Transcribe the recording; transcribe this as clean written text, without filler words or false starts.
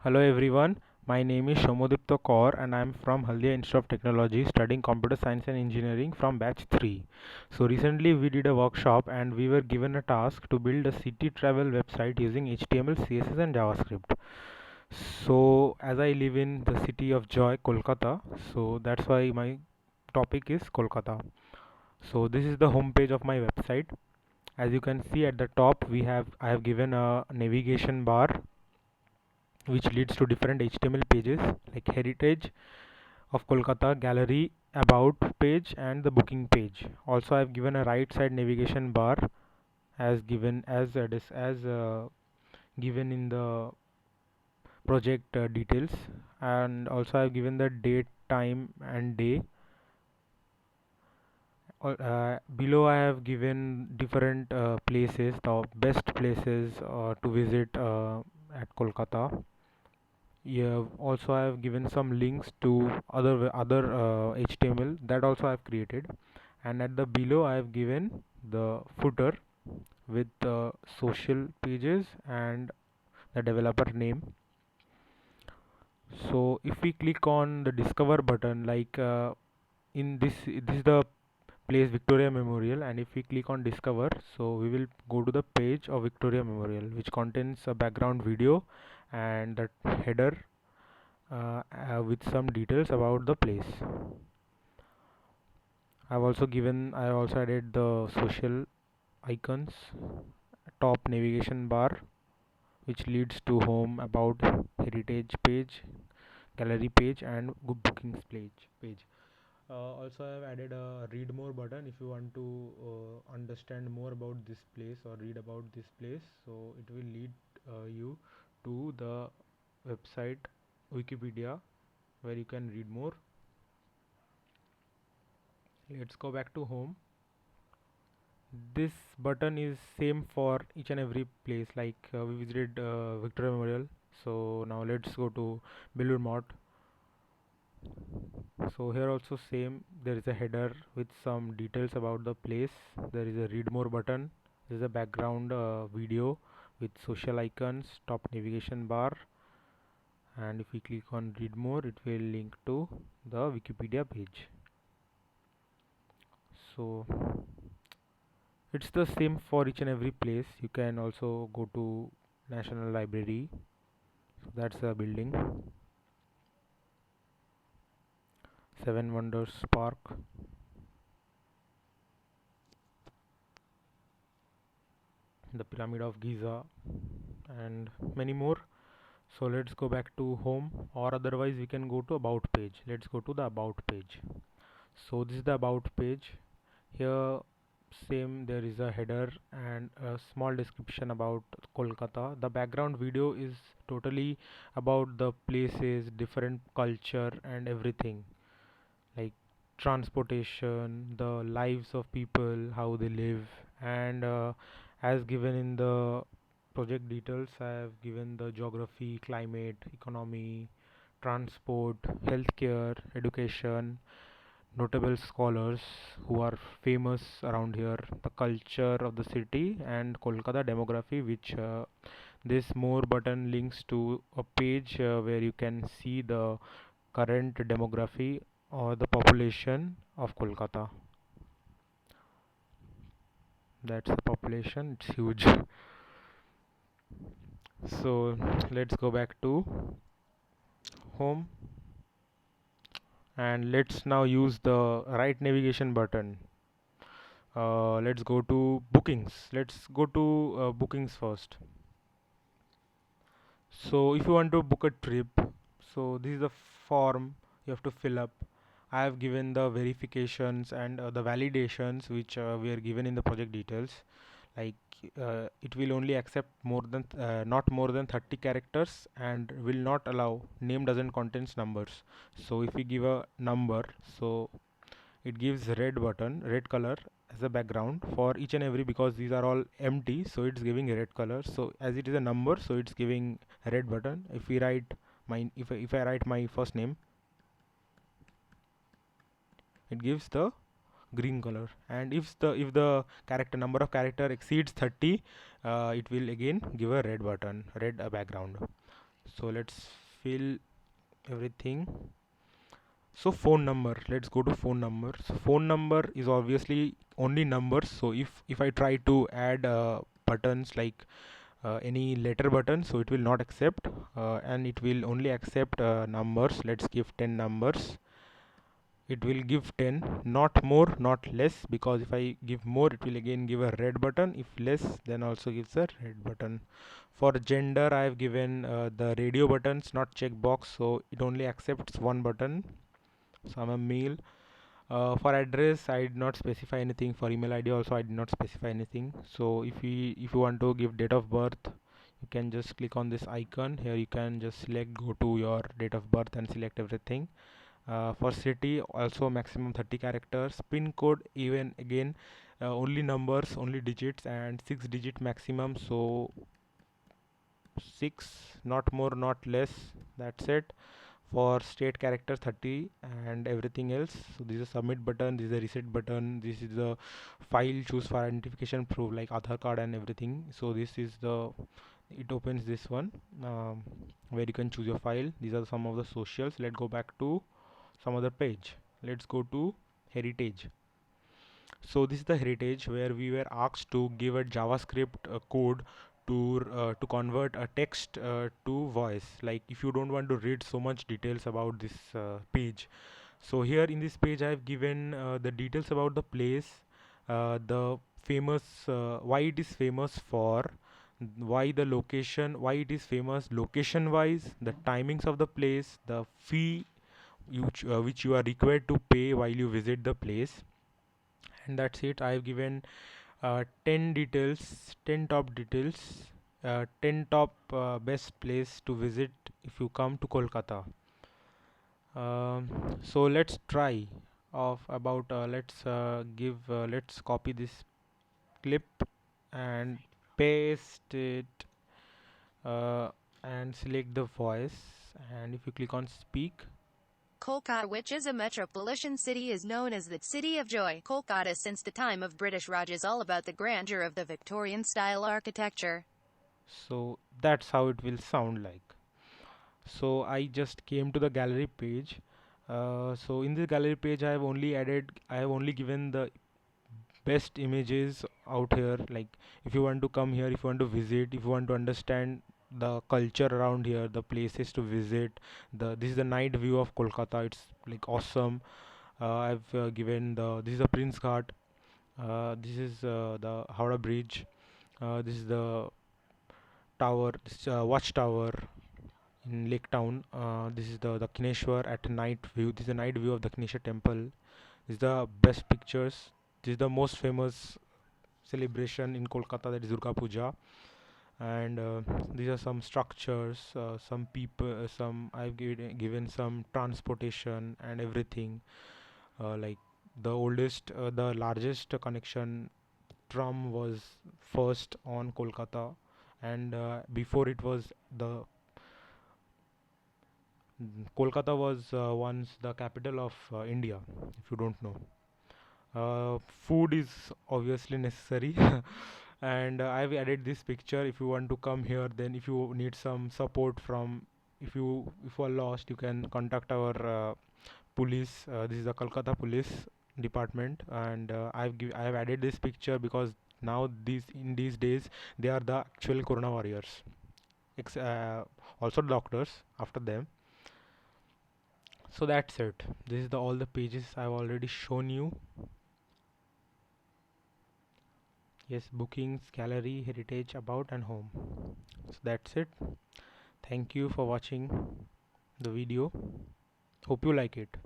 Hello everyone, my name is Shomodipto Kaur and I am from Haldia Institute of Technology studying Computer Science and Engineering from batch 3. So recently we did a workshop and we were given a task to build a city travel website using HTML, CSS and JavaScript. So as I live in the city of Joy, Kolkata, so that's why my topic is Kolkata. So this is the home page of my website. As you can see at the top I have given a navigation bar which leads to different HTML pages like heritage of Kolkata, gallery, about page and the booking page. Also I have given a right side navigation bar as given in the project details, and also I have given the date, time and day. Below I have given different places, the best places to visit at Kolkata. Yeah, also I have given some links to other HTML that also I have created, and at the below I have given the footer with the social pages and the developer name. So if we click on the discover button, like in this is the place Victoria Memorial, and if we click on discover, so we will go to the page of Victoria Memorial, which contains a background video and the header with some details about the place. I have also added the social icons, top navigation bar, which leads to home, about, heritage page, gallery page, and bookings page. Also, I have added a read more button if you want to understand more about this place or read about this place. So it will lead you to the website Wikipedia where you can read more. Let's go back to home. This button is same for each and every place, like we visited Victoria Memorial. So now let's go to Belur Mott. So here also same, there is a header with some details about the place. There is a read more button. There is a background video with social icons, top navigation bar, and if we click on read more, it will link to the Wikipedia page. So it's the same for each and every place. You can also go to National Library. So that's a building. Seven Wonders Park. The Pyramid of Giza and many more. So let's go back to home, or otherwise we can go to about page. Let's go to the about page. So this is the about page. Here same, there is a header and a small description about Kolkata. The background video is totally about the places, different culture and everything, like transportation, the lives of people, how they live, and as given in the project details, I have given the geography, climate, economy, transport, healthcare, education, notable scholars who are famous around here, the culture of the city, and Kolkata demography, which this more button links to a page where you can see the current demography or the population of Kolkata. That's the population, it's huge. So let's go back to home and let's now use the right navigation button. Let's go to bookings. Let's go to bookings first. So if you want to book a trip, so this is the form you have to fill up. I have given the verifications and the validations which were given in the project details. Like it will only accept not more than 30 characters and will not allow name doesn't contains numbers. So if we give a number, so it gives red color as a background for each and every, because these are all empty, so it's giving a red color. So as it is a number, so it's giving a red button. If we write if I write my first name, it gives the green color, and if the character number of character exceeds 30, it will again give a red button, red background. So let's fill everything. So phone number, let's go to phone number. So phone number is obviously only numbers. So if I try to add buttons like any letter button, so it will not accept, and it will only accept numbers. Let's give 10 numbers. It will give 10, not more not less, because if I give more it will again give a red button. If less, then also gives a red button. For gender I have given the radio buttons, not checkbox, so it only accepts one button. So I'm a male. For address I did not specify anything. For email ID also I did not specify anything. So if you want to give date of birth, you can just click on this icon here. You can just select, go to your date of birth and select everything. For city also maximum 30 characters. Pin code, even again only numbers, only digits, and 6 digit maximum, so 6, not more not less, that's it. For state character 30 and everything else. So this is a submit button, this is a reset button, this is the file choose for identification proof like Aadhaar card and everything. So this is the, it opens this one, where you can choose your file. These are some of the socials. Let's go back to some other page. Let's go to heritage. So this is the heritage where we were asked to give a JavaScript code to convert a text to voice. Like if you don't want to read so much details about this page, so here in this page I have given the details about the place, the famous, why it is famous for, why the location, why it is famous location wise, the timings of the place, the fee which you are required to pay while you visit the place, and that's it. I've given 10 details, 10 top details, 10 top best place to visit if you come to Kolkata. So let's try of about let's copy this clip and paste it, uh, and select the voice, and if you click on speak. Kolkata, which is a metropolitan city, is known as the City of Joy. Kolkata since the time of British Raj is all about the grandeur of the Victorian-style architecture. So that's how it will sound like. So I just came to the gallery page. So in the gallery page I have only given the best images out here. Like if you want to come here, if you want to visit, if you want to understand the culture around here, the places to visit, this is the night view of Kolkata. It's like awesome. I've given this is the Prince Ghat, this is the Howrah Bridge, this is the tower, this is, watchtower in Lake Town. This is the Dakshineshwar at night view. This is the night view of Dakshineshwar temple. This is the best pictures. This is the most famous celebration in Kolkata, that is Durga Puja. And these are some structures, some people, some I've given some transportation and everything. Like the largest connection tram was first on Kolkata, and before it was the Kolkata was once the capital of India, if you don't know. Food is obviously necessary, and I've added this picture. If you want to come here, then if you need some support from, if you are lost, you can contact our police. This is the Kolkata Police Department, and I have added this picture because now in these days they are the actual Corona warriors. Ex- uh, Also doctors after them. So that's it. This is all the pages I've already shown you. Yes, bookings, gallery, heritage, about, and home. So that's it. Thank you for watching the video. Hope you like it.